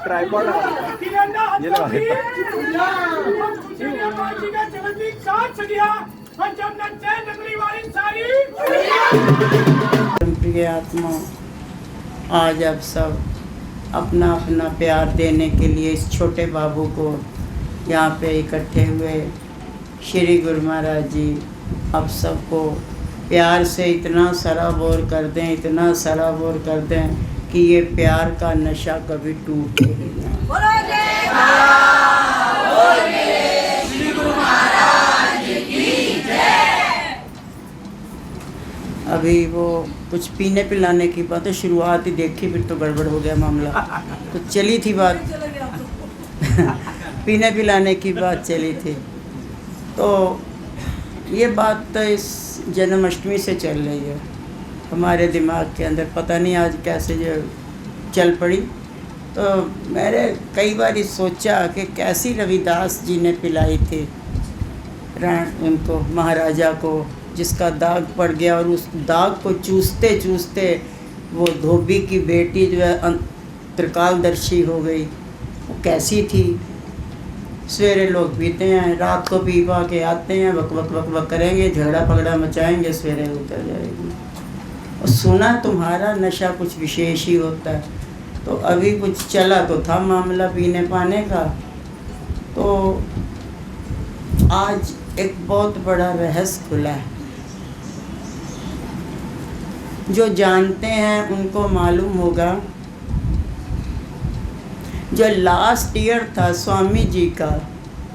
Tripod ये लगा प्रिय आत्मा, आज आप सब अपना अपना प्यार देने के लिए इस छोटे बाबू को यहाँ पे इकट्ठे हुए। श्री गुरु महाराज जी आप सबको प्यार से इतना सराबोर कर दें, इतना सराबोर कर दें कि ये प्यार का नशा कभी टूटे ही ना। अभी वो कुछ पीने पिलाने की बात है, शुरुआत ही देखी फिर तो गड़बड़ हो गया मामला। तो चली थी बात पीने पिलाने की बात चली थी। तो ये बात तो इस जन्माष्टमी से चल रही है हमारे दिमाग के अंदर, पता नहीं आज कैसे जो चल पड़ी। तो मैंने कई बार सोचा कि कैसी रविदास जी ने पिलाई थी उनको, महाराजा को, जिसका दाग पड़ गया और उस दाग को चूसते चूसते वो धोबी की बेटी जो है त्रिकालदर्शी हो गई। वो कैसी थी? सवेरे लोग पीते हैं, रात को पी पा के आते हैं, वक वक वक वक करेंगे, झगड़ा पगड़ा मचाएंगे, सवेरे उतर जाएगी। और सुना तुम्हारा नशा कुछ विशेष ही होता है। तो अभी कुछ चला तो था मामला पीने पाने का। तो आज एक बहुत बड़ा रहस्य खुला है। जो जानते हैं उनको मालूम होगा, जो लास्ट ईयर था स्वामी जी का,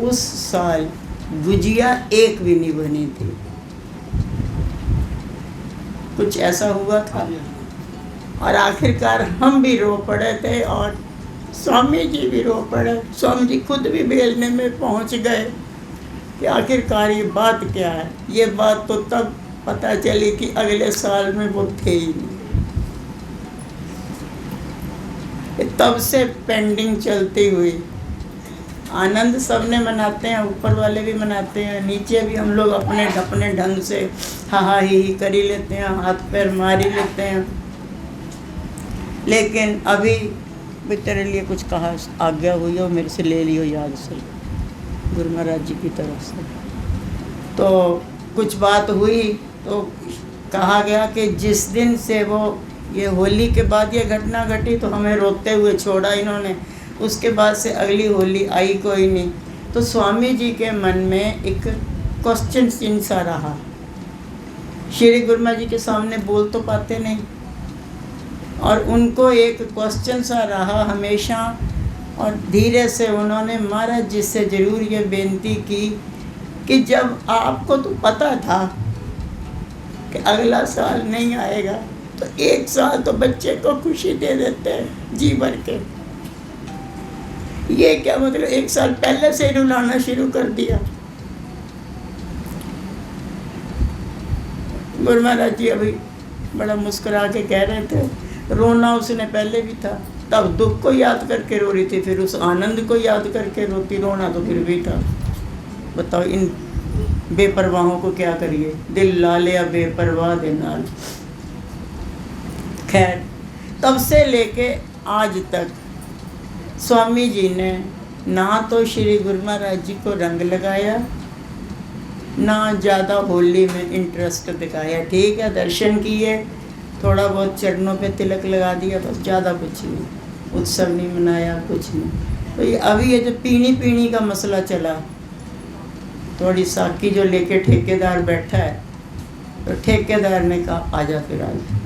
उस साल गुजिया एक भी नहीं बनी थी। कुछ ऐसा हुआ था और आखिरकार हम भी रो पड़े थे और स्वामी जी भी रो पड़े। स्वामी जी खुद भी बेलने में पहुंच गए कि आखिरकार ये बात क्या है। ये बात तो तब पता चली कि अगले साल में वो थे ही नहीं। तब से पेंडिंग चलती हुई। आनंद सबने मनाते हैं, ऊपर वाले भी मनाते हैं, नीचे भी हम लोग अपने अपने ढंग से हा ही कर ही लेते हैं, हाथ पैर मार ही लेते हैं। लेकिन अभी भी तेरे लिए कुछ कहा, आज्ञा हुई हो मेरे से ले लियो याद से, गुरु महाराज जी की तरफ से। तो कुछ बात हुई तो कहा गया कि जिस दिन से वो ये होली के बाद ये घटना घटी तो हमें रोते हुए छोड़ा इन्होंने। उसके बाद से अगली होली आई कोई नहीं। तो स्वामी जी के मन में एक क्वेश्चन चिन्ह सा रहा। श्री गुरु महाराज जी के सामने बोल तो पाते नहीं, और उनको एक क्वेश्चन सा रहा हमेशा। और धीरे से उन्होंने महाराज जी से ज़रूर ये बेनती की कि जब आपको तो पता था कि अगला साल नहीं आएगा, तो एक साल तो बच्चे को खुशी दे देते हैं जी भर के। ये क्या मतलब एक साल पहले से रुलाना शुरू कर दिया। गुरु महाराज जी अभी बड़ा मुस्कुरा के कह रहे थे, रोना उसने पहले भी था, तब दुख को याद करके रो रही थी, फिर उस आनंद को याद करके रोती। रोना तो फिर भी था। बताओ इन बेपरवाहों को क्या करिए, दिल ला लिया बेपरवाह दे नाल। खैर, तब से लेके आज तक स्वामी जी ने ना तो श्री गुरु महाराज जी को रंग लगाया, ना ज़्यादा होली में इंटरेस्ट दिखाया। ठीक है, दर्शन किए, थोड़ा बहुत चरणों पे तिलक लगा दिया, बस, ज़्यादा कुछ नहीं। उत्सव नहीं मनाया, कुछ नहीं। तो ये अभी ये जो पीनी पीनी का मसला चला, थोड़ी साकी जो लेके ठेकेदार बैठा है, तो ठेकेदार ने कहा आजा फिर आज।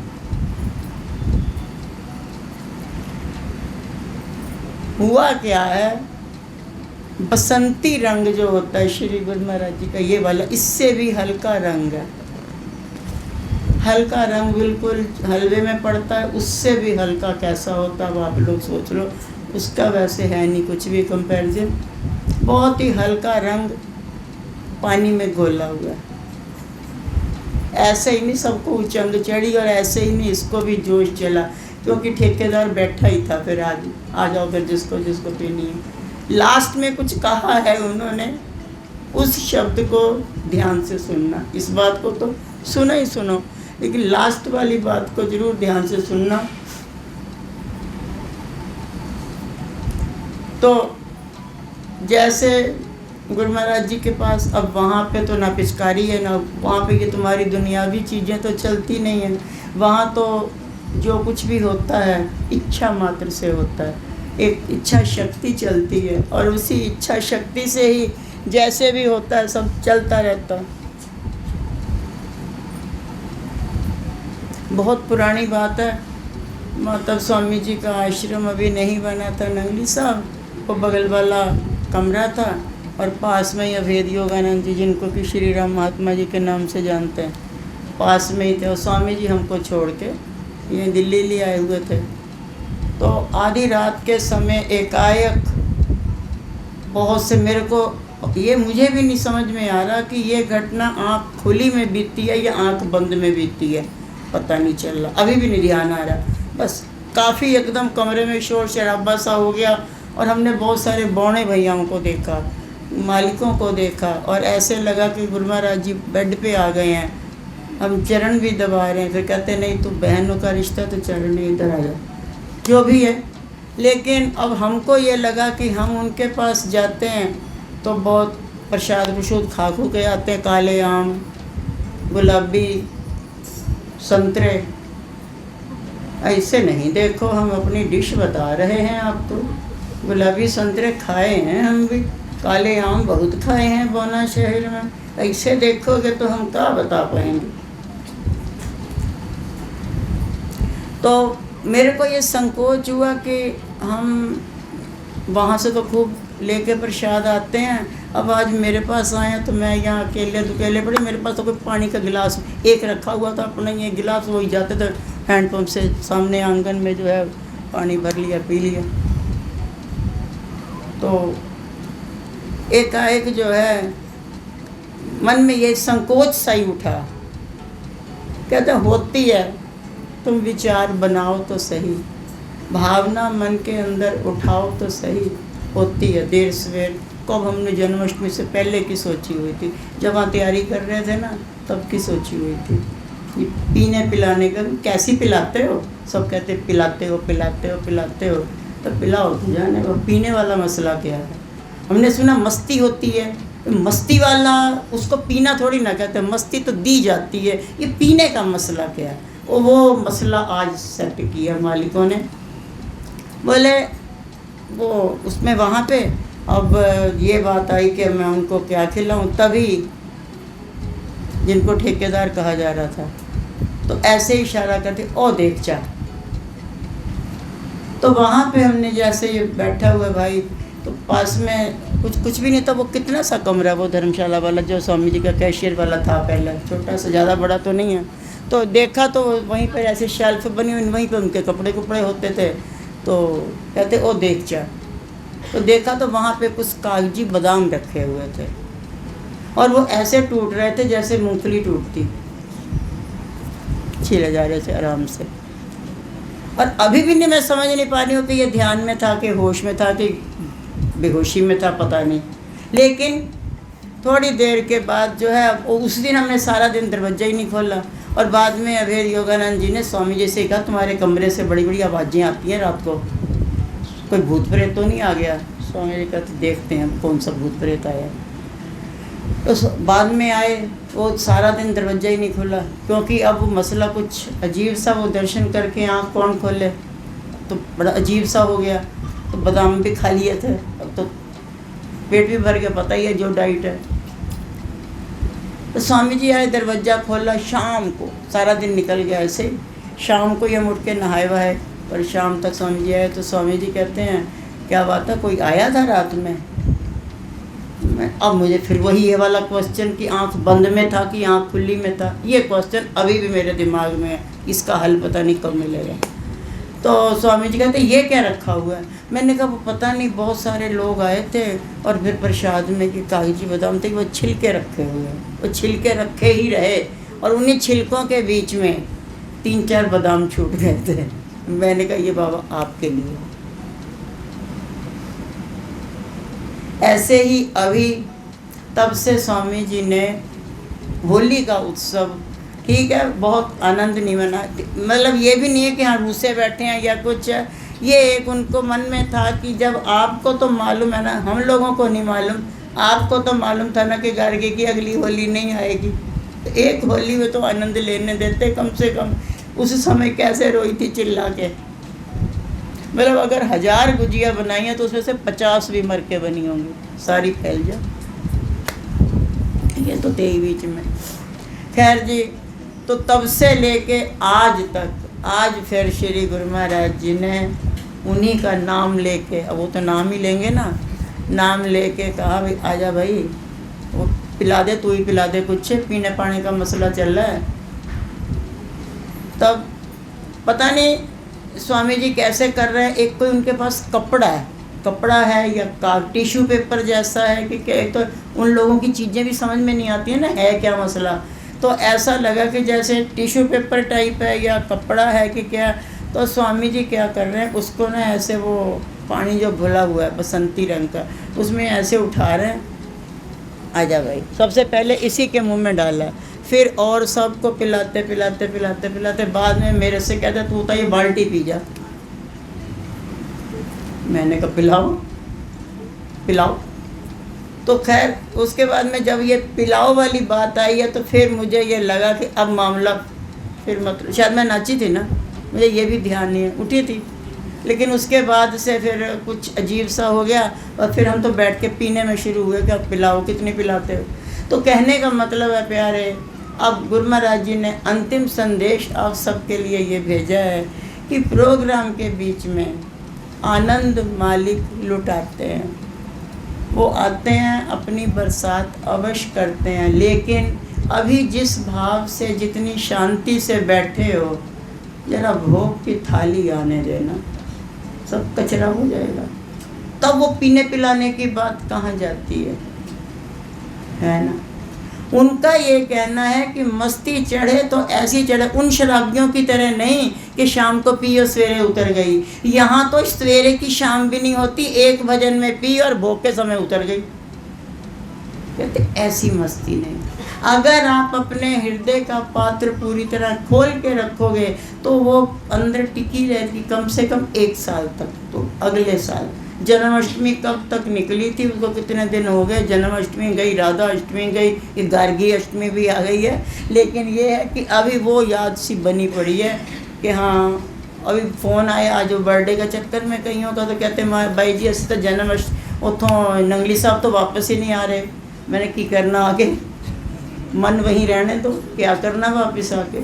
हुआ क्या है, बसंती रंग जो होता है श्री गुरु महाराज जी का, ये वाला, इससे भी हल्का रंग है। हल्का रंग बिल्कुल हलवे में पड़ता है, उससे भी हल्का कैसा होता है आप लोग सोच लो। उसका वैसे है नहीं कुछ भी कंपैरिजन। बहुत ही हल्का रंग पानी में घोला हुआ है। ऐसे ही नहीं सबको उचंग चढ़ी और ऐसे ही नहीं इसको भी जोश चला, क्योंकि ठेकेदार बैठा ही था। फिर आज आ जाओ फिर जिसको जिसको पीनी है। लास्ट में कुछ कहा है उन्होंने, उस शब्द को ध्यान से सुनना। इस बात को तो सुनो ही सुनो, लेकिन लास्ट वाली बात को ज़रूर ध्यान से सुनना। तो जैसे गुरु महाराज जी के पास, अब वहाँ पे तो ना पिचकारी है ना वहाँ पे ये तुम्हारी दुनियावी चीज़ें तो चलती नहीं हैं। वहाँ तो जो कुछ भी होता है इच्छा मात्र से होता है, एक इच्छा शक्ति चलती है और उसी इच्छा शक्ति से ही जैसे भी होता है सब चलता रहता है। बहुत पुरानी बात है, मतलब स्वामी जी का आश्रम अभी नहीं बना था नंगली साहब, वो बगल वाला कमरा था और पास में ही अभेद योगानंद जी, जिनको कि श्री राम महात्मा जी के नाम से जानते हैं, पास में ही थे। और स्वामी जी हमको छोड़ के ये दिल्ली ले आए हुए थे। तो आधी रात के समय एकाएक बहुत से, मेरे को ये मुझे भी नहीं समझ में आ रहा कि ये घटना आँख खुली में बीती है या आँख बंद में बीती है, पता नहीं चल रहा, अभी भी नहीं ध्यान आ रहा। बस काफ़ी एकदम कमरे में शोर शराबा सा हो गया और हमने बहुत सारे बौने भैयाओं को देखा, मालिकों को देखा और ऐसे लगा कि गुरु महाराज जी बेड पे आ गए हैं। हम चरण भी दबा रहे हैं, फिर कहते नहीं तू बहनों का रिश्ता तो चरण नहीं, इधर आ जा, जो भी है। लेकिन अब हमको ये लगा कि हम उनके पास जाते हैं तो बहुत प्रसाद प्रसूद खा खू के आते हैं, काले आम, गुलाबी संतरे, ऐसे नहीं। देखो हम अपनी डिश बता रहे हैं आपको, गुलाबी संतरे खाए हैं हम भी, काले आम बहुत खाए हैं बौना शहर में, ऐसे देखोगे तो हम क्या बता पाएंगे। तो मेरे को ये संकोच हुआ कि हम वहाँ से तो खूब लेके प्रसाद आते हैं, अब आज मेरे पास आए हैं तो मैं यहाँ अकेले दुकेले पड़े, मेरे पास तो कोई पानी का गिलास एक रखा हुआ था अपना, ये गिलास वही जाते थे हैंडपम्प से सामने आंगन में जो है पानी भर लिया पी लिया। तो एकाएक जो है मन में ये संकोच सा ही उठा, कहते होती है, तुम विचार बनाओ तो सही, भावना मन के अंदर उठाओ तो सही, होती है देर सवेर। कब हमने जन्माष्टमी से पहले की सोची हुई थी, जब वहाँ तैयारी कर रहे थे ना तब की सोची हुई थी। ये पीने पिलाने का कैसी पिलाते हो, सब कहते पिलाते हो पिलाते हो पिलाते हो, तो पिलाओ तो जाने, वो पीने वाला मसला क्या है। हमने सुना मस्ती होती है, मस्ती वाला उसको पीना थोड़ी ना कहते, मस्ती तो दी जाती है, ये पीने का मसला क्या है। वो मसला आज सेट किया मालिकों ने, बोले वो उसमें वहाँ पे अब ये बात आई कि मैं उनको क्या खिलाऊं, तभी जिनको ठेकेदार कहा जा रहा था तो ऐसे इशारा करते ओ देख चा। तो वहाँ पे हमने जैसे ये बैठा हुआ भाई, तो पास में कुछ भी नहीं था, वो कितना सा कमरा, वो धर्मशाला वाला जो स्वामी जी का कैशियर वाला था पहले, छोटा सा, ज़्यादा बड़ा तो नहीं है। तो देखा तो वहीं पर ऐसे शेल्फ बनी हुई, वहीं पर उनके कपड़े कुपड़े होते थे। तो कहते ओ देख चा। तो देखा तो वहाँ पे कुछ कागजी बादाम रखे हुए थे और वो ऐसे टूट रहे थे जैसे मूंगफली टूटती, छीले जा रहे थे आराम से। और अभी भी नहीं मैं समझ नहीं पा रही हूँ कि ये ध्यान में था कि होश में था कि बेहोशी में था, पता नहीं। लेकिन थोड़ी देर के बाद जो है, उस दिन हमने सारा दिन दरवाज़ा ही नहीं खोला और बाद में अभेद योगानंद जी ने स्वामी जी से कहा तुम्हारे कमरे से बड़ी बड़ी आवाज़ें आती हैं रात को, कोई भूत प्रेत तो नहीं आ गया। स्वामी जी कहते देखते हैं कौन सा भूत प्रेत आया। तो बाद में आए, वो सारा दिन दरवाज़ा ही नहीं खुला, क्योंकि अब वो मसला कुछ अजीब सा, वो दर्शन करके आँख कौन खोले, तो बड़ा अजीब सा हो गया। तो बादाम भी खा लिए थे, अब तो पेट भी भर गया, पता ही है जो डाइट है। तो स्वामी जी आए, दरवाज़ा खोला, शाम को सारा दिन निकल गया ऐसे ही। शाम को हम उठ के नहाए वहाए और शाम तक स्वामी जी आए। तो स्वामी जी कहते हैं क्या बात है, कोई आया था रात में? अब मुझे फिर वही ये वाला क्वेश्चन कि आंख बंद में था कि आंख खुली में था, ये क्वेश्चन अभी भी मेरे दिमाग में है, इसका हल पता नहीं कब मिलेगा। तो स्वामी जी कहते ये क्या रखा हुआ है? मैंने कहा वो पता नहीं, बहुत सारे लोग आए थे और फिर प्रसाद में कि कागजी बादाम थे, वो छिलके रखे हुए हैं, वो छिलके रखे ही रहे और उन्हीं छिलकों के बीच में 3-4 बादाम छूट गए थे। मैंने कहा ये बाबा आपके लिए। ऐसे ही अभी तब से स्वामी जी ने होली का उत्सव, ठीक है, बहुत आनंद नहीं मना, मतलब ये भी नहीं है कि हाँ रूसे बैठे हैं या कुछ है, ये एक उनको मन में था कि जब आपको तो मालूम है ना, हम लोगों को नहीं मालूम, आपको तो मालूम था ना कि गार्गी की अगली होली नहीं आएगी, तो एक होली में तो आनंद लेने देते कम से कम। उस समय कैसे रोई थी चिल्ला के, मतलब अगर 1000 गुजिया बनाई हैं तो उसमें से 50 भी मर के बनी होंगी, सारी फैल जा। ये तो थे ही बीच में। खैर जी, तो तब से लेके आज तक, आज फिर श्री गुरु महाराज जी ने उन्हीं का नाम लेके, अब वो तो नाम ही लेंगे ना, नाम लेके कहा भाई आजा भाई, वो पिला दे, तू ही पिला दे, कुछ पीने पानी का मसला चल रहा है। तब पता नहीं स्वामी जी कैसे कर रहे हैं, एक कोई उनके पास कपड़ा है या टिश्यू पेपर जैसा है कि क्या, तो उन लोगों की चीज़ें भी समझ में नहीं आती है ना, है क्या मसला। तो ऐसा लगा कि जैसे टिश्यू पेपर टाइप है या कपड़ा है कि क्या। तो स्वामी जी क्या कर रहे हैं, उसको ना ऐसे वो पानी जो घुला हुआ है बसंती रंग का, उसमें ऐसे उठा रहे हैं, आजा भाई। सबसे पहले इसी के मुंह में डाला, फिर और सबको पिलाते पिलाते पिलाते पिलाते बाद में मेरे से कहते तू तो ये बाल्टी पी जा। मैंने कहा पिलाओ। तो खैर उसके बाद में जब ये पिलाओ वाली बात आई है तो फिर मुझे ये लगा कि अब मामला फिर मतलब, शायद मैं नाची थी ना, मुझे ये भी ध्यान नहीं है, उठी थी, लेकिन उसके बाद से फिर कुछ अजीब सा हो गया और फिर हम तो बैठ के पीने में शुरू हुए कि अब पिलाओ, कितनी पिलाते हो। तो कहने का मतलब है प्यारे, अब गुरु महाराज जी ने अंतिम संदेश आप सबके लिए ये भेजा है कि प्रोग्राम के बीच में आनंद मालिक लुटाते हैं, वो आते हैं, अपनी बरसात अवश्य करते हैं, लेकिन अभी जिस भाव से, जितनी शांति से बैठे हो, जरा भोग की थाली आने देना, सब कचरा हो जाएगा। तब वो पीने पिलाने की बात कहाँ जाती है ना। उनका ये कहना है कि मस्ती चढ़े तो ऐसी चढ़े, उन शराबियों की तरह नहीं कि शाम को पी और सवेरे उतर गई। यहाँ तो सवेरे की शाम भी नहीं होती, एक भजन में पी और भोग के समय उतर गई। कहते ऐसी मस्ती नहीं। अगर आप अपने हृदय का पात्र पूरी तरह खोल के रखोगे तो वो अंदर टिकी रहती कम से कम 1 साल तक। तो अगले साल जन्माष्टमी कब तक निकली थी, उसको कितने दिन हो गए, जन्माष्टमी गई, राधा अष्टमी गई, ये गार्गी अष्टमी भी आ गई है, लेकिन ये है कि अभी वो याद सी बनी पड़ी है कि हाँ अभी फ़ोन आया आज वो बर्थडे का चक्कर में कहीं होगा तो कहते भाई जी असं तो जन्माष्टमी उतों नंगली साहब तो वापस ही नहीं आ रहे। मैंने की करना आगे, मन वहीं रहने दो, क्या करना वापस आके।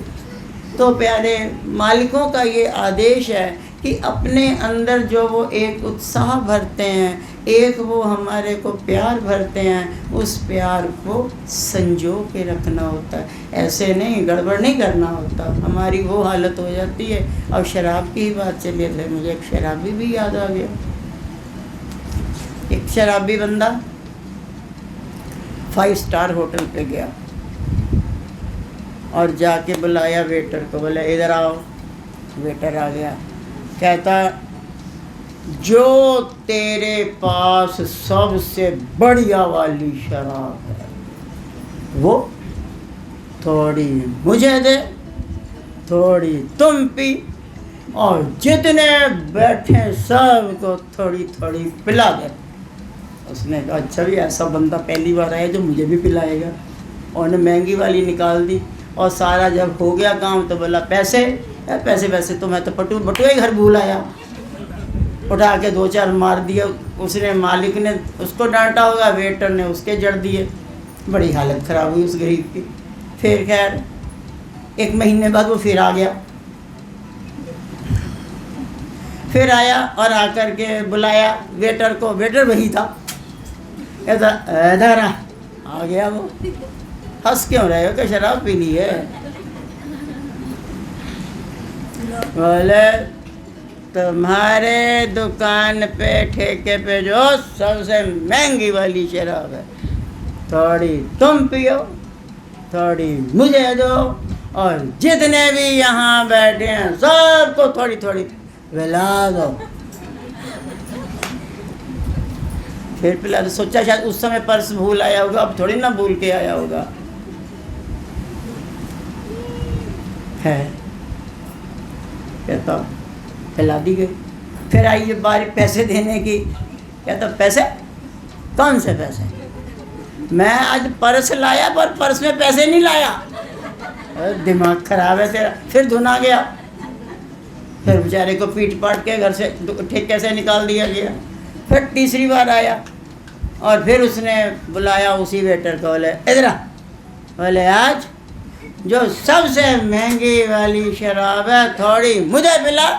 तो प्यारे मालिकों का ये आदेश है कि अपने अंदर जो वो एक उत्साह भरते हैं, एक वो हमारे को प्यार भरते हैं, उस प्यार को संजो के रखना होता है, ऐसे नहीं गड़बड़ नहीं करना होता। हमारी वो हालत हो जाती है। अब शराब की ही बात चली है, मुझे एक शराबी भी याद आ गया। एक शराबी बंदा 5 स्टार होटल पे गया और जाके बुलाया वेटर को, बोला इधर आओ। वेटर आ गया, कहता जो तेरे पास सबसे बढ़िया वाली शराब है वो थोड़ी मुझे दे, थोड़ी तुम पी, और जितने बैठे सबको थोड़ी थोड़ी पिला दे। उसने कहा अच्छा भी ऐसा बंदा पहली बार आया जो मुझे भी पिलाएगा। और उन्हें महंगी वाली निकाल दी और सारा जब हो गया काम तो बोला पैसे पैसे तो मैं तो बटुए घर भूल आया। उठा के 2-4 मार दिया उसने, मालिक ने उसको डांटा होगा, वेटर ने उसके जड़ दिए। बड़ी हालत ख़राब हुई उस गरीब की। फिर खैर 1 महीने बाद वो फिर आ गया, फिर आया और आकर के बुलाया वेटर को। वेटर वही था, ऐसा इधर आ गया वो। हंस क्यों रहे हो कि शराब पी ली है? बोले तुम्हारे दुकान पे ठेके पे जो सबसे महंगी वाली शराब है, थोड़ी तुम पियो, थोड़ी मुझे दो, और जितने भी यहाँ बैठे हैं सबको थोड़ी थोड़ी पिला दो। फिर पिला दो। सोचा शायद उस समय पर्स भूल आया होगा, अब थोड़ी ना भूल के आया होगा। है कहता पिला दी गई। फिर आई ये बारी पैसे देने की, कहता पैसे? कौन से पैसे? मैं आज पर्स लाया पर पर्स में पैसे नहीं लाया। दिमाग खराब है तेरा। फिर धुना गया, फिर बेचारे को पीट पाट के घर से ठेके से निकाल दिया गया। फिर तीसरी बार आया और फिर उसने बुलाया उसी वेटर को, बोले इधर आ। बोले आज जो सबसे महंगी वाली शराब है थोड़ी मुझे पिला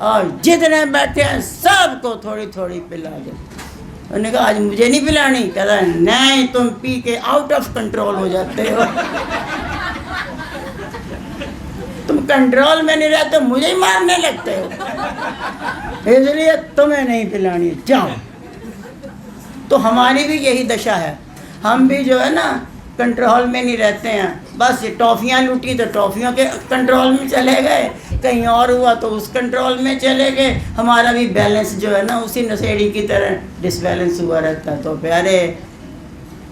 और जितने बैठे हैं सबको थोड़ी थोड़ी पिला दे। उन्होंने कहा आज मुझे नहीं पिलानी। कहता नहीं, तुम पी के आउट ऑफ कंट्रोल हो जाते हो। तुम कंट्रोल में नहीं रहते, मुझे ही मारने लगते हो, इसलिए तुम्हें नहीं पिलानी, जाओ। तो हमारी भी यही दशा है। हम भी जो है ना कंट्रोल में नहीं रहते हैं। बस ये टॉफ़ियाँ लूटी तो टॉफ़ियों के कंट्रोल में चले गए, कहीं और हुआ तो उस कंट्रोल में चले गए। हमारा भी बैलेंस जो है ना उसी नशेड़ी की तरह डिसबैलेंस हुआ रहता है। तो प्यारे,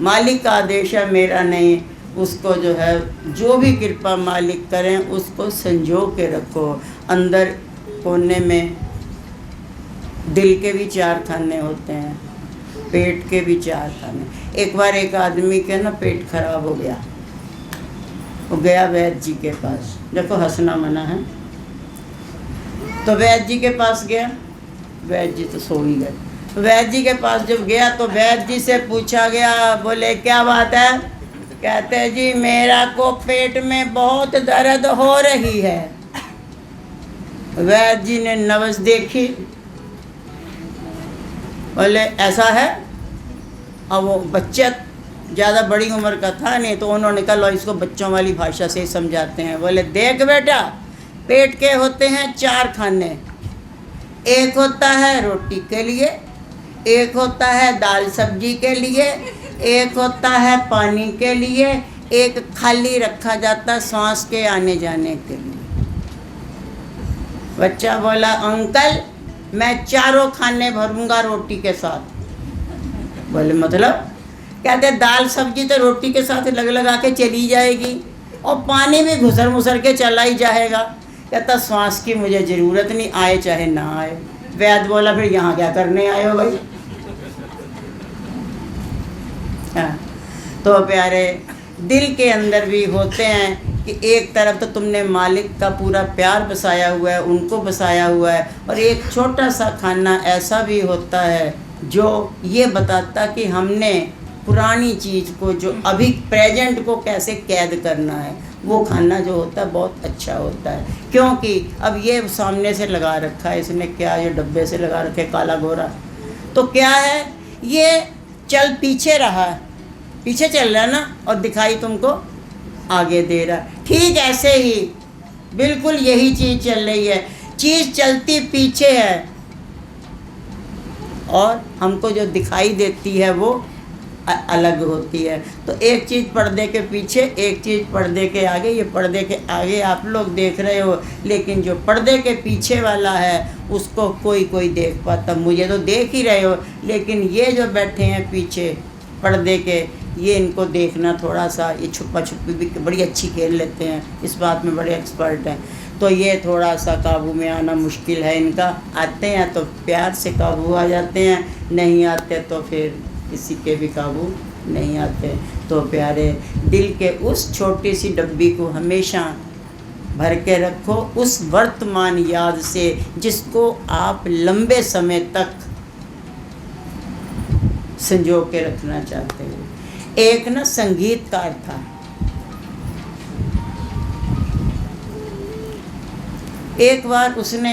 मालिक का आदेश है, मेरा नहीं। उसको जो है जो भी कृपा मालिक करें उसको संजो के रखो। अंदर कोने में दिल के भी 4 खाने होते हैं, पेट के भी 4 खाने। एक बार एक आदमी के ना पेट खराब हो गया, वो गया वैद्य जी के पास। देखो हंसना मना है। तो वैद्य जी के पास गया, वैद्य जी तो सो ही गए। वैद्य जी के पास जब गया तो वैद्य जी से पूछा गया, बोले क्या बात है? कहते जी मेरा को पेट में बहुत दर्द हो रही है। वैद्य जी ने नब्ज देखी, बोले ऐसा है? अब वो बच्चा ज़्यादा बड़ी उम्र का था नहीं, तो उन्होंने कहा लो इसको बच्चों वाली भाषा से समझाते हैं। बोले देख बेटा, पेट के होते हैं 4 खाने। एक होता है रोटी के लिए, एक होता है दाल सब्जी के लिए, एक होता है पानी के लिए, एक खाली रखा जाता सांस के आने जाने के लिए। बच्चा बोला अंकल मैं 4 खाने भरूंगा रोटी के साथ। बोले मतलब? कहते दाल सब्जी तो रोटी के साथ लग लगा के चली जाएगी और पानी भी घुसर मुसर के चला ही जाएगा। कहता श्वास की मुझे ज़रूरत नहीं, आए चाहे ना आए। वैद्य बोला फिर यहाँ क्या करने आए हो भाई? हाँ, तो प्यारे, दिल के अंदर भी होते हैं कि एक तरफ तो तुमने मालिक का पूरा प्यार बसाया हुआ है, उनको बसाया हुआ है, और एक छोटा सा खाना ऐसा भी होता है जो ये बताता कि हमने पुरानी चीज़ को, जो अभी प्रेजेंट को कैसे कैद करना है। वो खाना जो होता है बहुत अच्छा होता है, क्योंकि अब ये सामने से लगा रखा है इसने, क्या ये डब्बे से लगा रखे काला गोरा, तो क्या है ये चल पीछे रहा है, पीछे चल रहा है ना, और दिखाई तुमको आगे दे रहा है। ठीक ऐसे ही बिल्कुल यही चीज़ चल रही है, चीज़ चलती पीछे है और हमको जो दिखाई देती है वो अलग होती है। तो एक चीज़ पर्दे के पीछे, एक चीज़ पर्दे के आगे। ये पर्दे के आगे आप लोग देख रहे हो, लेकिन जो पर्दे के पीछे वाला है उसको कोई कोई देख पाता। मुझे तो देख ही रहे हो, लेकिन ये जो बैठे हैं पीछे पर्दे के, ये इनको देखना थोड़ा सा, ये छुपा छुपी भी बड़ी अच्छी खेल लेते हैं, इस बात में बड़े एक्सपर्ट हैं। तो ये थोड़ा सा काबू में आना मुश्किल है इनका। आते हैं तो प्यार से काबू आ जाते हैं, नहीं आते तो फिर किसी के भी काबू नहीं आते। तो प्यारे, दिल के उस छोटी सी डब्बी को हमेशा भर के रखो उस वर्तमान याद से जिसको आप लंबे समय तक संजो के रखना चाहते हो। एक ना संगीतकार था, एक बार उसने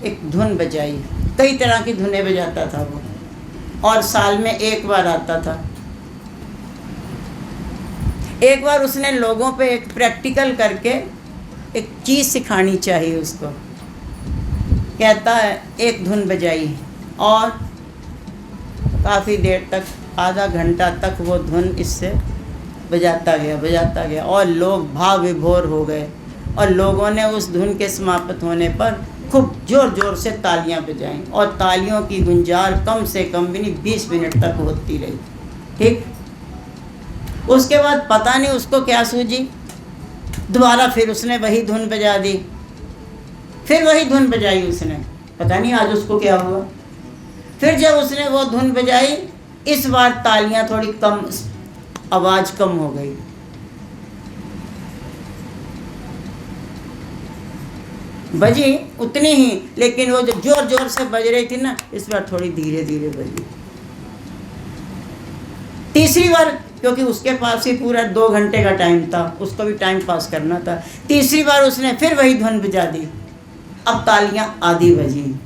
एक धुन बजाई, कई तरह की धुनें बजाता था वो, और साल में एक बार आता था। एक बार उसने लोगों पे एक प्रैक्टिकल करके एक चीज़ सिखानी चाहिए उसको। कहता है एक धुन बजाई और काफ़ी देर तक, आधा घंटा तक वो धुन इससे बजाता गया और लोग भाव विभोर हो गए, और लोगों ने उस धुन के समाप्त होने पर खूब ज़ोर ज़ोर से तालियां बजाईं, और तालियों की गुंजार कम से कम भी नहीं 20 मिनट तक होती रही। ठीक, उसके बाद पता नहीं उसको क्या सूझी, दोबारा फिर उसने वही धुन बजा दी, फिर वही धुन बजाई उसने, पता नहीं आज उसको क्या हुआ। फिर जब उसने वो धुन बजाई, इस बार तालियां थोड़ी कम, आवाज कम हो गई। बजी उतनी ही, लेकिन वो जो जोर जोर से बज रही थी ना, इस बार थोड़ी धीरे धीरे बजी। तीसरी बार, क्योंकि उसके पास ही पूरा 2 घंटे का टाइम था, उसको भी टाइम पास करना था, तीसरी बार उसने फिर वही धुन बजा दी। अब तालियां आधी बजी।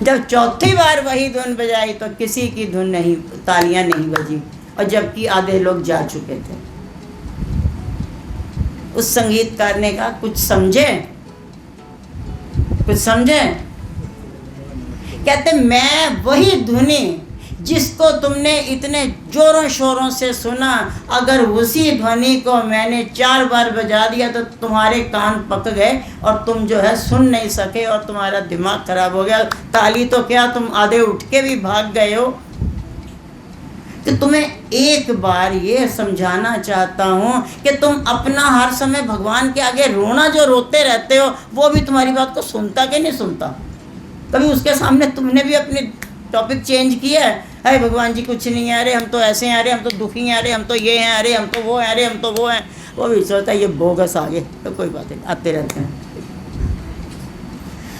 जब चौथी बार वही धुन बजाई तो किसी की धुन नहीं, तालियां नहीं बजी, और जबकि आधे लोग जा चुके थे। उस संगीतकार ने कहा, कुछ समझे, कुछ समझे? कहते, मैं वही धुनी जिसको तुमने इतने जोरों शोरों से सुना, अगर उसी ध्वनि को मैंने 4 बार बजा दिया तो तुम्हारे कान पक गए और तुम जो है सुन नहीं सके और तुम्हारा दिमाग खराब हो गया। ताली तो क्या, तुम आधे उठ के भी भाग गए हो। तो तुम्हें एक बार ये समझाना चाहता हूँ कि तुम अपना हर समय भगवान के आगे रोना जो रोते रहते हो, वो भी तुम्हारी बात को सुनता कि नहीं सुनता? कभी उसके सामने तुमने भी अपनी टॉपिक चेंज किया है? अरे भगवान जी कुछ नहीं है, अरे हम तो ऐसे हैं, अरे हम तो दुखी हैं, अरे हम तो ये हैं, अरे हम तो वो हैं, अरे हम तो वो हैं। वो भी सोचता है ये बोगस आगे, तो कोई बात नहीं, आते रहते हैं।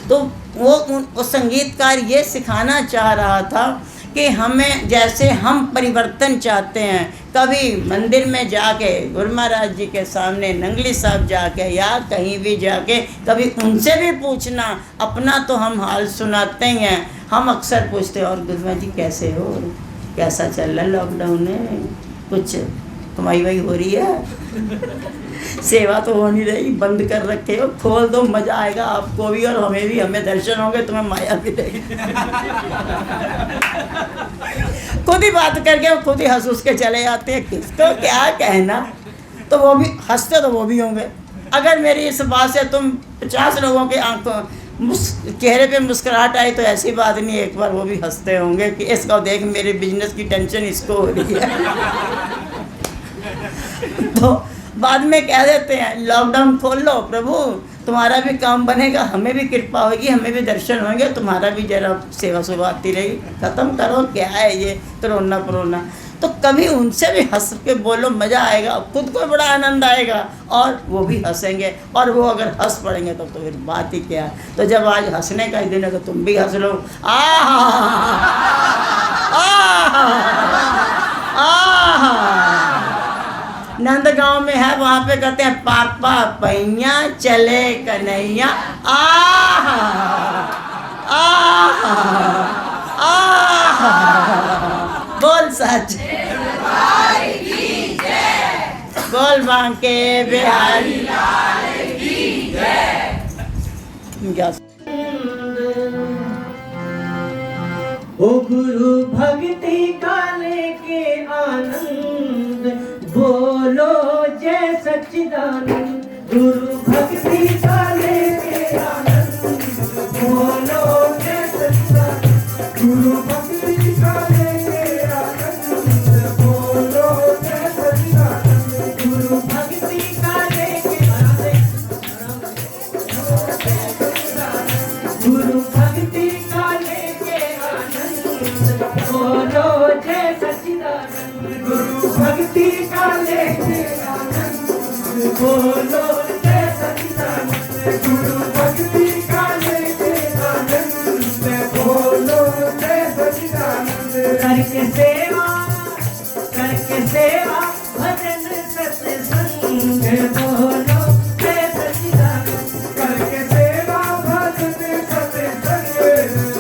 तो वो संगीतकार ये सिखाना चाह रहा था कि हमें, जैसे हम परिवर्तन चाहते हैं, कभी मंदिर में जाके, गुरु महाराज जी के सामने, नंगली साहब जाके, या कहीं भी जाके कभी उनसे भी पूछना। अपना तो हम हाल सुनाते ही हैं, हम अक्सर पूछते हैं, और गुरु महाराज जी कैसे हो, कैसा चल रहा है लॉकडाउन में, कुछ कमाई वाई हो रही है? सेवा तो हो नहीं रही, बंद कर रखे हो, खोल दो, मजा आएगा आपको भी और हमें भी, हमें दर्शन होंगे, तुम्हें माया भी देगी। खुद ही बात करके वो खुद ही हंस के चले जाते हैं, किसको क्या कहना। तो वो भी हंसते, तो वो भी होंगे। अगर मेरी इस बात से तुम 50 लोगों के आंखों चेहरे पे मुस्कुराहट आई तो ऐसी बात नहीं, एक बार वो भी हंसते होंगे कि इसको देख, मेरे बिजनेस की टेंशन इसको हो रही है। तो बाद में कह देते हैं, लॉकडाउन खोल लो प्रभु, तुम्हारा भी काम बनेगा, हमें भी कृपा होगी, हमें भी दर्शन होंगे, तुम्हारा भी जरा सेवा सुबह आती रहेगी। ख़त्म करो, क्या है ये तो रोना परोना। तो कभी उनसे भी हंस के बोलो, मज़ा आएगा, खुद को बड़ा आनंद आएगा और वो भी हंसेंगे, और वो अगर हंस पड़ेंगे तो फिर बात ही क्या है। तो जब आज हंसने का ही दिन है तो तुम भी हंस लो। नंदगांव में है, वहाँ पे कहते हैं, पापा पैया चले कन्हैया, बोल सच, बोल बांके बिहारी लाल की जय। ओ गुरु भक्ति का लेके आनंद, बोलो जय सच्चिदानंद। गुरु भक्ति का लेके आनंद, बोलो जय सच्चिदानंद। गुरु भक्ति का लेके आनंद, बोलो जय सच्चिदानंद। गुरु भक्ति का लेके आनंद, गुरु भक्ति का लेके आनंद, बोलो जय सच्चिदानंद। गुरु भक्ति का लेके आनंद, बोलो जय सच्चिदानंद। गुरु भक्ति का लेके आनंद, बोलो जय सच्चिदानंद। करके सेवा, करके सेवा, भजन सत्संग, बोलो जय सच्चिदानंद। करके सेवा, भजन सत्संग,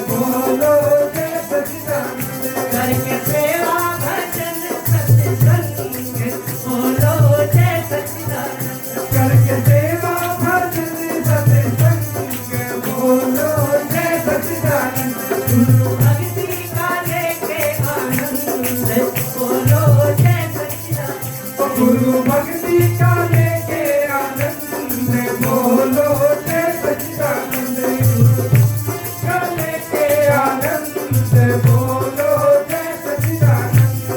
बोलो जय सच्चिदानंद। करके सेवा, भजन सत्संग, बोलो जय सच्चिदानंद। करके सेवा, भजन सत्संग, बोलो जय सच्चिदानंद। गुरु भक्ति का लेके आनंद, बोलो जय सच्चिदानंद। गुरु भक्ति का लेके आनंद, बोलो जय सच्चिदानंद। का लेके आनंद, बोलो जय सच्चिदानंद।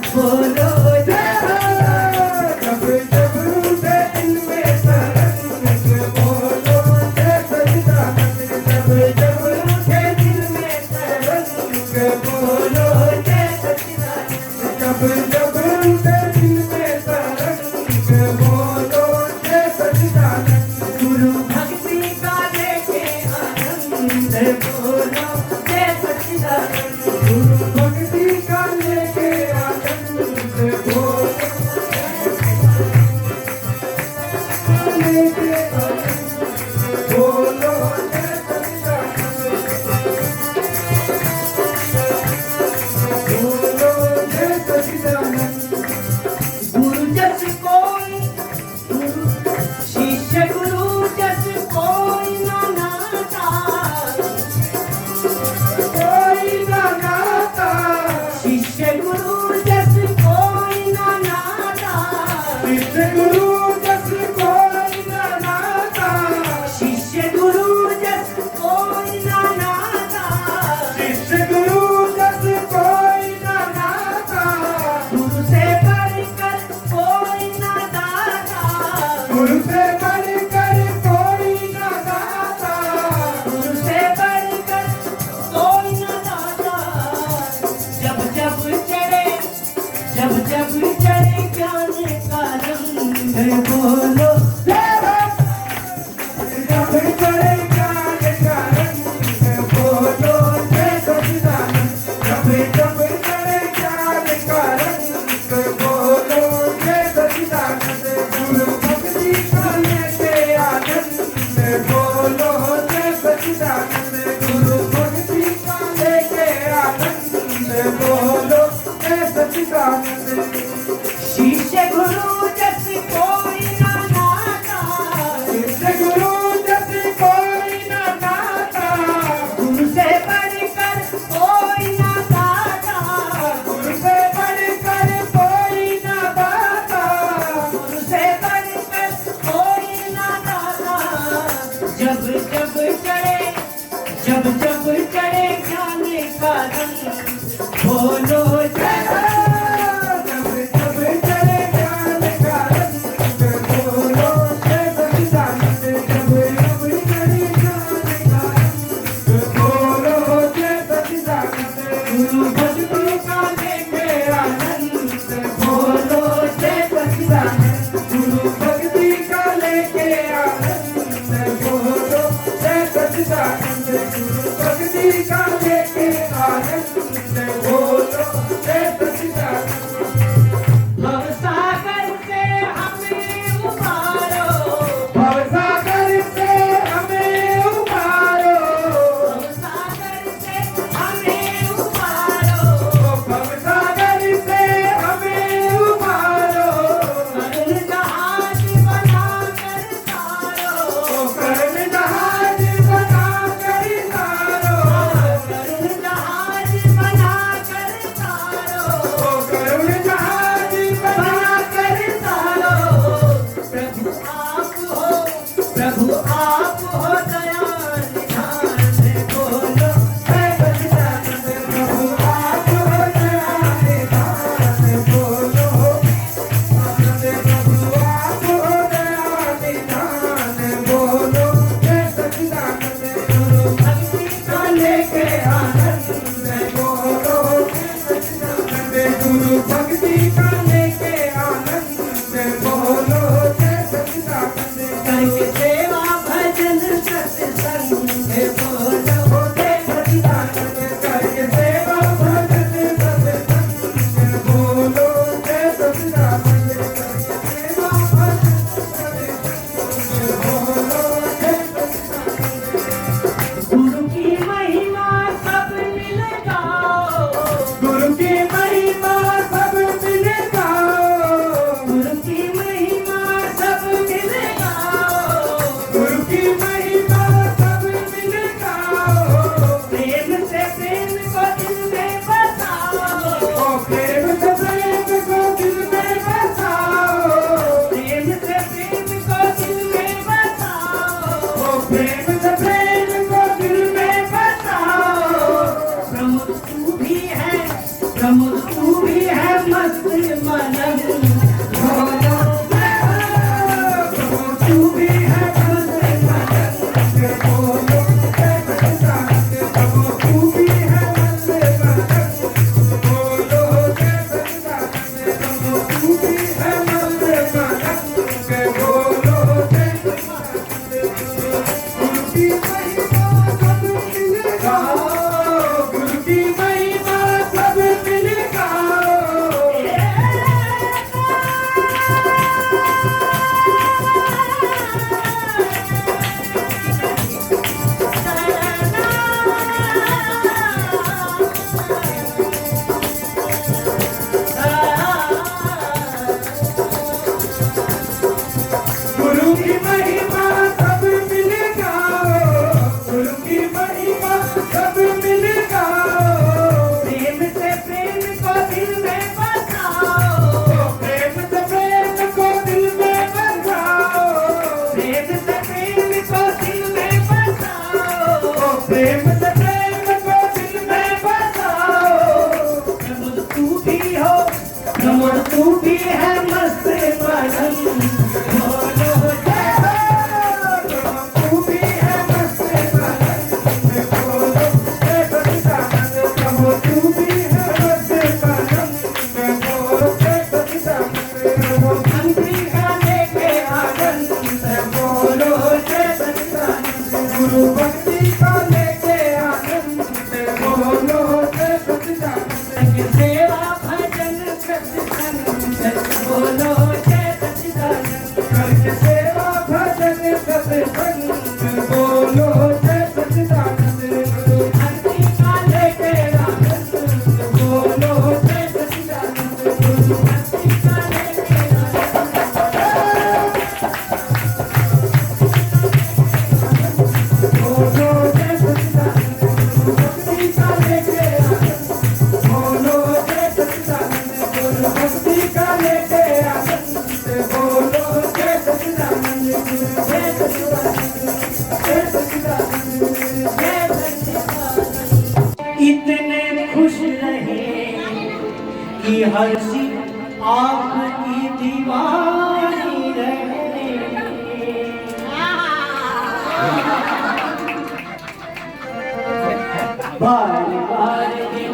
बोलो जय हो। जब जब उठे दिल में तरंग, बोलो जय सच्चिदानंद। जब जब उठे दिल में तरंग, बोलो जय सच्चिदानंद। जब जब उठे दिल में तरंग, बोलो जय सच्चिदानंद। गुरु भक्ति का लेके आनंद, बोलो जय सच्चिदानंद। गुरु भक्ति का लेके आनंद, बोलो लेके आनंद, बोलो जय सच्चिदानंद। बोलो जय सच्चिदानंद। गुरु जस कोई गुरु, शिष्य गुरु जस कोई ना नाता, कोई ना नाता। शिष्य गुरु जस कोई ना नाता, शिष्य गुरु जस कोई ना नाता। शिष्य गुरु जस कोई ना नाता, शिष्य गुरु जस कोई ना नाता। गुरु से बढ़कर कोई ना दाता, गुरु से बढ़कर कोई ना दाता। गुरु से बढ़कर कोई ना दाता। जब जब चढ़े ज्ञान का रंग, बोलो जय हो। जब चढ़े ज्ञान का रंग, बोलो जय सच्चिदानंद। जब जब चढ़े ज्ञान का रंग, बोलो जय सच्चिदानंद। गुरु भक्ति का लेके आनंद, बोलो जय सच्चिदानंद। गुरु भक्ति का लेके आनंद, बोलो जय सच्चिदानंद। शिष्य गुरु जस कोई ना नाता, शिष्य गुरु जस कोई ना नाता। गुरु से बढ़कर कोई ना दाता, गुरु से बढ़कर कोई ना दाता। गुरु से बढ़कर कोई ना दाता। जब जब चढ़े ज्ञान का रंग, बोलो जय हो। जब जब मलंग बोलो जय हो। तू भी है मस्त मलंग बोलो जय सच्चिदानंद प्रभु। तू भी है मस्त मलंग बोलो जय सच्चिदानंद प्रभु। तू भी है मस्त मलंग बोलो जय सच्चिदानंद प्रभु। गुरु की महिमा सब मिल गाओ, गुरु की महिमा सब मिल गाओ। गुरु की महिमा सब मिल गाओ, गुरु की महिमा सब मिल गाओ। प्रेम से प्रेम को दिल में बसाओ, प्रेम से प्रेम को दिल में बसाओ, प्रेम से प्रेम को दिल में बसाओ, प्रेम से प्रेम को दिल में बसाओ। नमो तू भी हो, नमो तू भी है मस्त मलंग बोलो जय हो। नमो तू भी है मस्त मलंग बोलो जय सच्चिदानंद प्रभु। तू भी है मस्त मलंग बोलो जय सच्चिदानंद प्रभु। भक्ति का लेके आनंद बोलो जय सच्चिदानंद। गुरु भक्ति का लेके आनंद बोलो जय सच्चिदानंद। सेवा भजन सत्संग बोलो जय सच्चिदानंद। करके सेवा भजन सत्संग बोलो जय सच्चिदानंद। भक्ति का लेके आनंद बोलो जय सच्चिदानंद। गुरु भक्ति का लेके आनंद बोलो जय सच्चिदानंद। गुरु भक्ति का लेके आनंद बोलो जय सच्चिदानंद। गुरु भक्ति का लेके आनंद बोलो जय सच्चिदानंद। गुरु जय सच्चिदानंद, जय सच्चिदानंद, जय सच्चिदानंद। इतने खुश रहे कि हर सी आपकी दीवानी रहे। बार बार दिन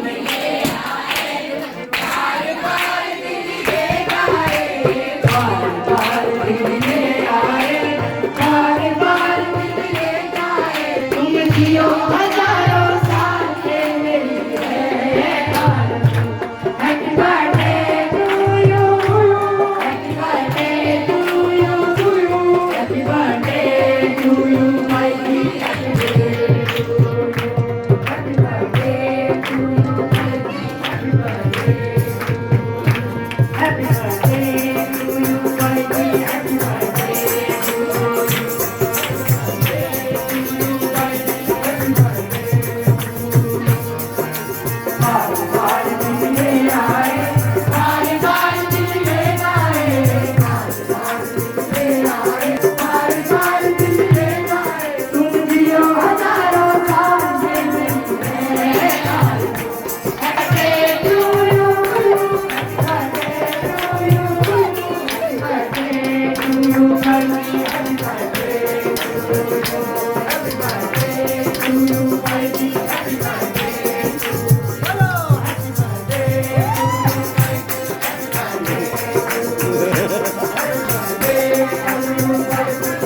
तुम जियो हजारों साल के लिए। Happy birthday to you, happy birthday to you, happy birthday to you my dear, happy birthday to you, happy birthday to you my dear, happy birthday, happy birthday to you my dear, happy birthday to you. बार बार दिल में आए, बार बार दिल में आए, बार बार दिल में आए, बार बार दिल में आए। तुम जियो हजारों साल में मेरे साल। Happy to you, happy to you, happy to you, happy birthday to you, happy birthday to you my dear, happy birthday to you. Hello happy birthday to you my dear, happy birthday to you, happy birthday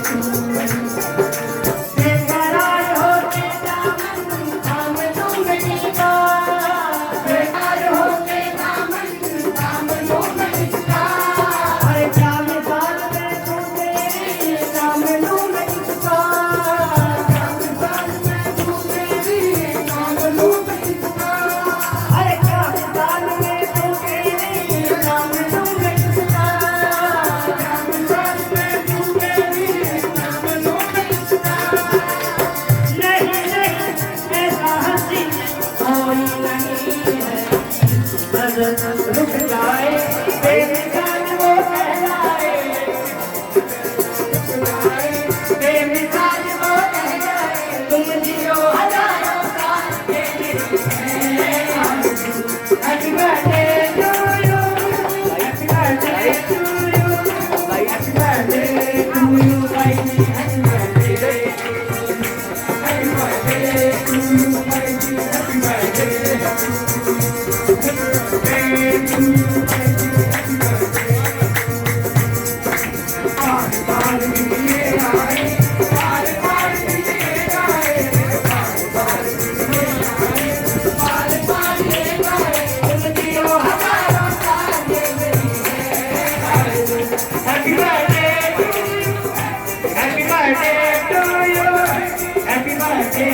to you. बेकरार होके दामन थाम लूंगी का, बेकरार होके दामन थाम लूंगी का। अरे क्या मिसाल मैं तुम तेरी नाम लूंगी का, क्या मिसाल मैं तुम तेरी नाम लूंगी का। अरे क्या मिसाल मैं तुम तेरी नाम लूंगी का, क्या मिसाल मैं तुम तेरी नाम लूंगी का। नहीं नहीं ऐसा हंसी कोई नहीं है, नजर रुक जाए बेमिसाल वो कहलाए, बेमिसाल वो कहलाए। तुम जियो हजारों साल के लिए। Happy birthday to to you, भाई जी, हैप्पी बर्थडे। बार बार दिन ये आए, बार बार दिन ये आए, बार बार दिन ये आए, बार बार ये आए, तुम जियो हमारा साल ये मेरी है। Happy birthday to you, happy birthday to you, happy birthday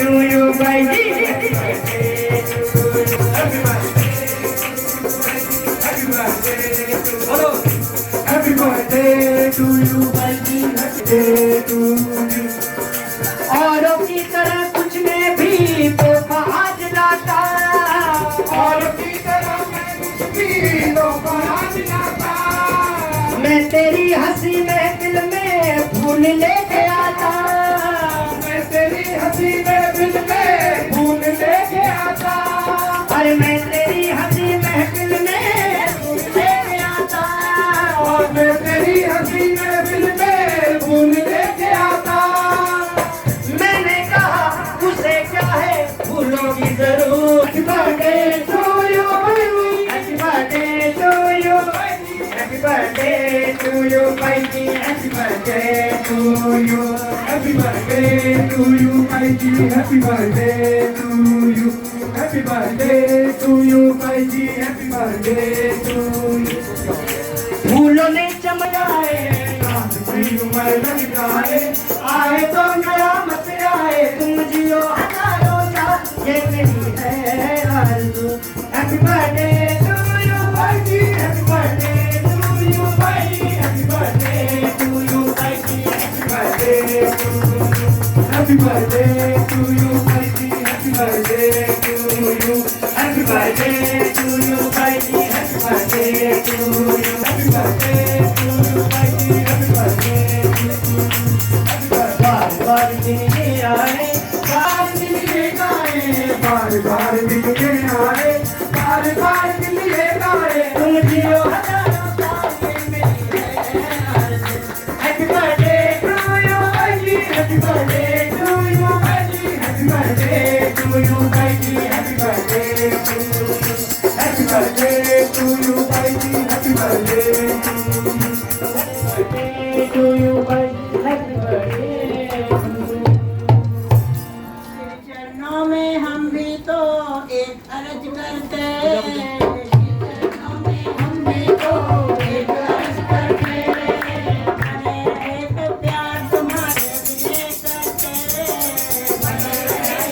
to you भाई जी, happy birthday to you, happy birthday, happy birthday to बोलो, हैप्पी बर्थडे टू यू भाई जी, हैप्पी बर्थडे टू यू। औरों की तरह कुछ में भी तोहफा आज लाता, औरों की तरह मैं कुछ भी तोहफा आज लाता, मैं तेरी हंसी महफिल में फूल लेके आता, मैं तेरी हंसी महफिल में फूल लेके आता, अरे मैं तेरी हंसी महफिल में फूल लेके आता, और मैं तेरी हंसी महफिल में फूल लेके आता। मैंने कहा उसे क्या है फूलों की जरूरत। Happy birthday to you, happy birthday to you, happy birthday to you भाई जी, happy birthday to you, happy birthday to you भाई जी, happy birthday to you, happy birthday to you भाई जी, हैप्पी बर्थडे टू यू। फूलों ने चमकाए, उम्र लग जाए, आए तो नया मत आए, तुम जियो हजारों साल ये मेरी है आरज़ू। हैप्पी बर्थडे टू यू भाई जी, हैप्पी बर्थडे टू यू भाई, हैप्पी बर्थडे टू यू भाई जी, happy birthday to you, happy birthday to you भाई जी, happy birthday to you, happy birthday to you भाई जी, happy birthday to you, happy birthday to you भाई जी, happy birthday to you. बार बार दिन ये आए, बार दिन ये गाए, बार बार दिन ये आए, बार बार दिन ये गाए, तुम जियो हजारों साल ये मेरी है आरज़ू। हैप्पी बर्थडे टू यू भाई जी, हैप्पी बर्थडे टू यू भाई जी, हैप्पी बर्थडे टू यू भाई जी, happy birthday to you, happy birthday to you भाई जी, हैप्पी बर्थडे टू यू भाई, हैप्पी बर्थडे। चरणों में हम भी तो एक अर्ज करते, चरणों में हम भी तो एक अर्ज करते, अरे एक प्यार तुम्हारे लिए करते, अरे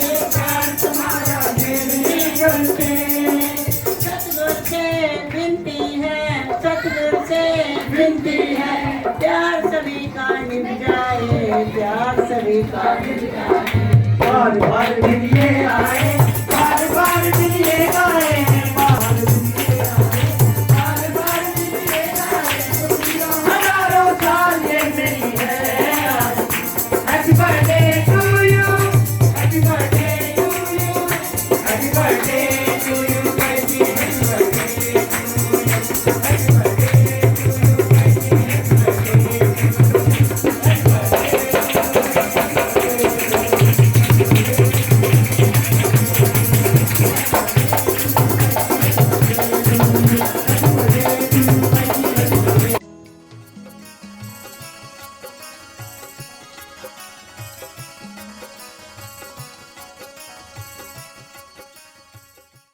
एक प्यार तुम्हारा लिए करते। सतगुरु से विनती है, सतगुरु से विनती है, प्यार सभी का निभ जाए, प्यार सभी का निभ जाए। बार बार दिन ये आए,